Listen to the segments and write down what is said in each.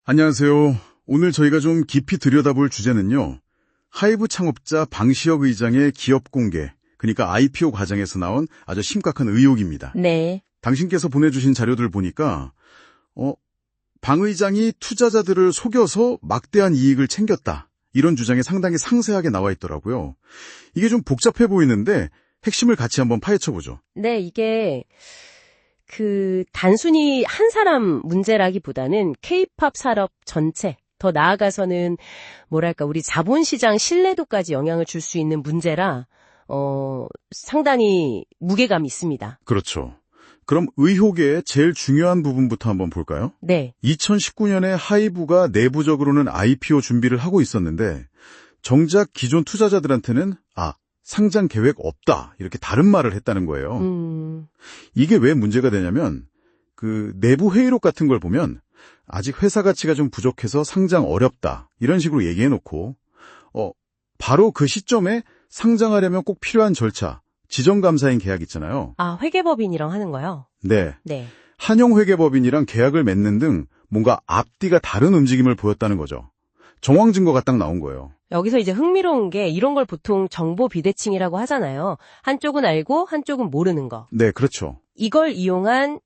안녕하세요. 오늘 저희가 좀 깊이 들여다볼 주제는요. 하이브 창업자 방시혁 의장의 기업 공개, 그러니까 IPO 과정에서 나온 아주 심각한 의혹입니다. 네. 당신께서 보내주신 자료들 보니까 방 의장이 투자자들을 속여서 막대한 이익을 챙겼다. 이런 주장이 상당히 상세하게 나와 있더라고요. 이게 좀 복잡해 보이는데 핵심을 같이 한번 파헤쳐보죠. 네, 이게 단순히 한 사람 문제라기보다는 K-팝 산업 전체, 더 나아가서는 뭐랄까 우리 자본시장 신뢰도까지 영향을 줄 수 있는 문제라 상당히 무게감이 있습니다. 그렇죠. 그럼 의혹의 제일 중요한 부분부터 한번 볼까요? 네. 2019년에 하이브가 내부적으로는 IPO 준비를 하고 있었는데 정작 기존 투자자들한테는 상장 계획 없다 이렇게 다른 말을 했다는 거예요. 이게 왜 문제가 되냐면 내부 회의록 같은 걸 보면 아직 회사 가치가 좀 부족해서 상장 어렵다 이런 식으로 얘기해놓고 바로 그 시점에 상장하려면 꼭 필요한 절차 지정감사인 계약 있잖아요. 회계법인이랑 하는 거요? 네. 네. 한용회계법인이랑 계약을 맺는 등 뭔가 앞뒤가 다른 움직임을 보였다는 거죠. 정황 증거가 딱 나온 거예요. 여기서 이제 흥미로운 게 이런 걸 보통 정보 비대칭이라고 하잖아요. 한쪽은 알고 한쪽은 모르는 거. 네, 그렇죠. 이걸 이용한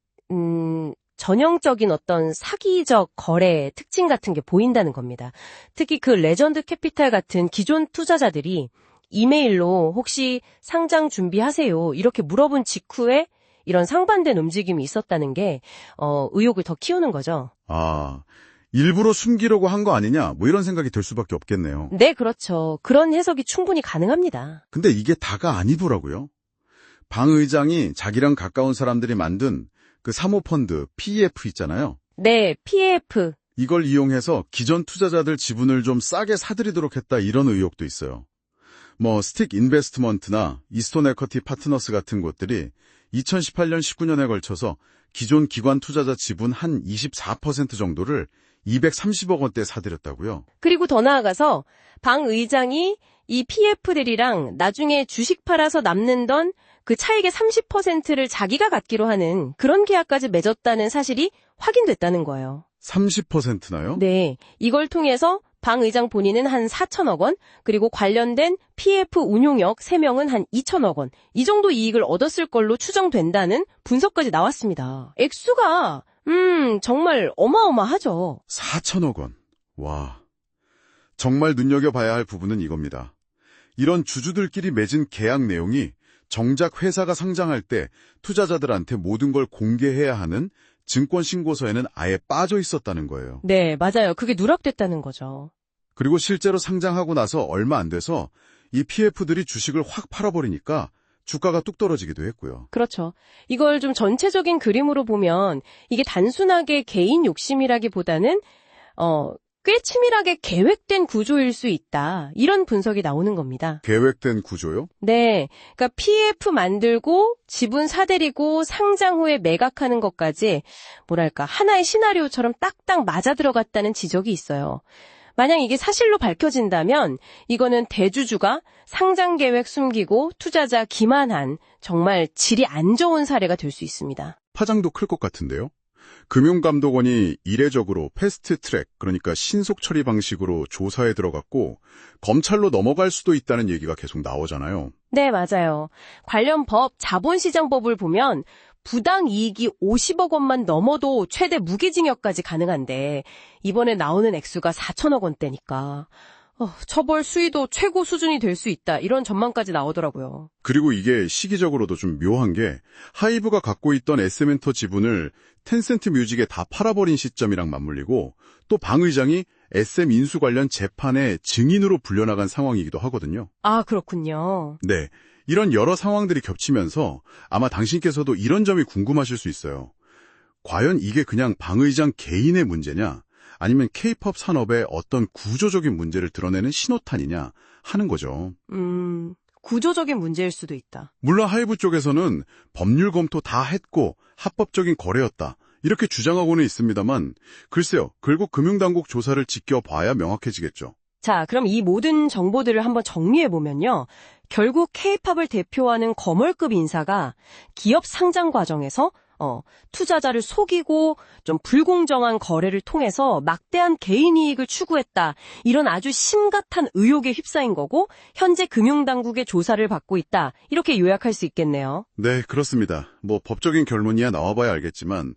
전형적인 어떤 사기적 거래 특징 같은 게 보인다는 겁니다. 특히 레전드 캐피탈 같은 기존 투자자들이 이메일로 혹시 상장 준비하세요 이렇게 물어본 직후에 이런 상반된 움직임이 있었다는 게 의혹을 더 키우는 거죠. 일부러 숨기려고 한 거 아니냐 뭐 이런 생각이 들 수밖에 없겠네요. 네, 그렇죠. 그런 해석이 충분히 가능합니다. 근데 이게 다가 아니더라고요. 방 의장이 자기랑 가까운 사람들이 만든 사모펀드 PEF 있잖아요. 네, PEF. 이걸 이용해서 기존 투자자들 지분을 좀 싸게 사들이도록 했다 이런 의혹도 있어요. 스틱 인베스트먼트나 이스톤 에쿼티 파트너스 같은 곳들이 2018년 19년에 걸쳐서 기존 기관 투자자 지분 한 24% 정도를 230억 원대 사들였다고요. 그리고 더 나아가서 방 의장이 이 PF들이랑 나중에 주식 팔아서 남는 돈 그 차익의 30%를 자기가 갖기로 하는 그런 계약까지 맺었다는 사실이 확인됐다는 거예요. 30%나요? 네. 이걸 통해서 방 의장 본인은 한 4천억 원, 그리고 관련된 PF 운용역 3명은 한 2천억 원, 이 정도 이익을 얻었을 걸로 추정된다는 분석까지 나왔습니다. 액수가 정말 어마어마하죠. 4천억 원. 와. 정말 눈여겨봐야 할 부분은 이겁니다. 이런 주주들끼리 맺은 계약 내용이 정작 회사가 상장할 때 투자자들한테 모든 걸 공개해야 하는 증권신고서에는 아예 빠져 있었다는 거예요. 네, 맞아요. 그게 누락됐다는 거죠. 그리고 실제로 상장하고 나서 얼마 안 돼서 이 PF들이 주식을 확 팔아버리니까 주가가 뚝 떨어지기도 했고요. 그렇죠. 이걸 좀 전체적인 그림으로 보면 이게 단순하게 개인 욕심이라기보다는 꽤 치밀하게 계획된 구조일 수 있다. 이런 분석이 나오는 겁니다. 계획된 구조요? 네. 그러니까 PF 만들고 지분 사들이고 상장 후에 매각하는 것까지 뭐랄까 하나의 시나리오처럼 딱딱 맞아 들어갔다는 지적이 있어요. 만약 이게 사실로 밝혀진다면 이거는 대주주가 상장 계획 숨기고 투자자 기만한 정말 질이 안 좋은 사례가 될 수 있습니다. 파장도 클 것 같은데요? 금융감독원이 이례적으로 패스트트랙, 그러니까 신속 처리 방식으로 조사에 들어갔고 검찰로 넘어갈 수도 있다는 얘기가 계속 나오잖아요. 네, 맞아요. 관련 법, 자본시장법을 보면 부당 이익이 50억 원만 넘어도 최대 무기징역까지 가능한데 이번에 나오는 액수가 4천억 원대니까 처벌 수위도 최고 수준이 될 수 있다. 이런 전망까지 나오더라고요. 그리고 이게 시기적으로도 좀 묘한 게 하이브가 갖고 있던 S멘터 지분을 텐센트 뮤직에 다 팔아버린 시점이랑 맞물리고 또 방 의장이 SM 인수 관련 재판의 증인으로 불려나간 상황이기도 하거든요. 그렇군요. 네, 이런 여러 상황들이 겹치면서 아마 당신께서도 이런 점이 궁금하실 수 있어요. 과연 이게 그냥 방 의장 개인의 문제냐? 아니면 K-팝 산업의 어떤 구조적인 문제를 드러내는 신호탄이냐 하는 거죠. 구조적인 문제일 수도 있다. 물론 하이브 쪽에서는 법률 검토 다 했고 합법적인 거래였다. 이렇게 주장하고는 있습니다만 글쎄요. 결국 금융당국 조사를 지켜봐야 명확해지겠죠. 자, 그럼 이 모든 정보들을 한번 정리해보면요. 결국 K-팝을 대표하는 거물급 인사가 기업 상장 과정에서 투자자를 속이고 좀 불공정한 거래를 통해서 막대한 개인 이익을 추구했다. 이런 아주 심각한 의혹에 휩싸인 거고 현재 금융당국의 조사를 받고 있다. 이렇게 요약할 수 있겠네요. 네, 그렇습니다. 뭐 법적인 결론이야 나와봐야 알겠지만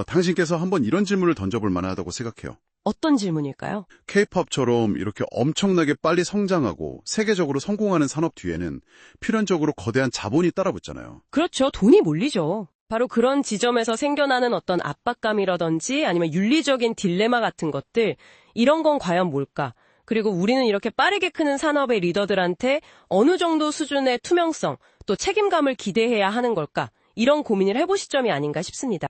당신께서 한번 이런 질문을 던져볼 만하다고 생각해요. 어떤 질문일까요? K-팝처럼 이렇게 엄청나게 빨리 성장하고 세계적으로 성공하는 산업 뒤에는 필연적으로 거대한 자본이 따라붙잖아요. 그렇죠. 돈이 몰리죠. 바로 그런 지점에서 생겨나는 어떤 압박감이라든지 아니면 윤리적인 딜레마 같은 것들, 이런 건 과연 뭘까? 그리고 우리는 이렇게 빠르게 크는 산업의 리더들한테 어느 정도 수준의 투명성, 또 책임감을 기대해야 하는 걸까? 이런 고민을 해보실 점이 아닌가 싶습니다.